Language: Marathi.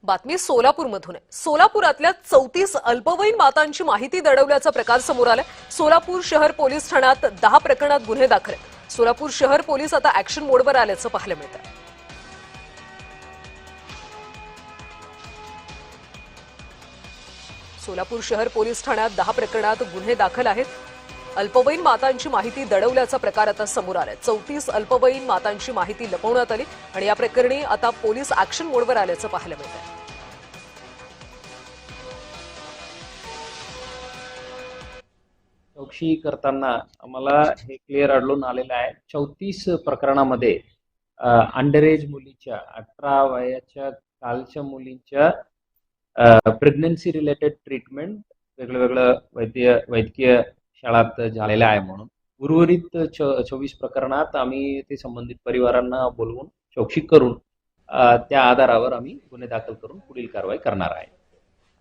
बातमी सोलापूरमधून आहे। सोलापुरातल्या 34 अल्पवयीन मातांची माहिती दडवल्याचा प्रकार समोर आलाय। सोलापूर शहर पोलीस ठाण्यात 10 प्रकरणात गुन्हे दाखल आहेत। सोलापूर शहर पोलीस आता ऍक्शन मोडवर आल्याचं पाहायला मिळतंय। सोलापूर शहर पोलीस ठाण्यात 10 प्रकरणात गुन्हे दाखल आहेत। अल्पवयीन मातांची माहिती दडवल्याचा प्रकार आता समोर आलाय। 34 अल्पवयीन मातांची माहिती लपवण्यात आली आणि या प्रकरणी आता पोलीस ऍक्शन मोडवर आल्याचं पाहायला मिळतंय। चौकशी करताना आम्हाला हे क्लिअर आढळून आलेलं आहे 34 प्रकरणामध्ये अंडर एज मुलीच्या 18 वयाच्या खालच्या मुलींच्या प्रेग्नन्सी रिलेटेड ट्रीटमेंट वेगवेगळं वैद्यकीय शाळात झालेलं आहे। म्हणून उर्वरित 24 प्रकरणात आम्ही ते संबंधित परिवारांना बोलवून चौकशी करून त्या आधारावर आम्ही गुन्हे दाखल करून पुढील कारवाई करणार आहे।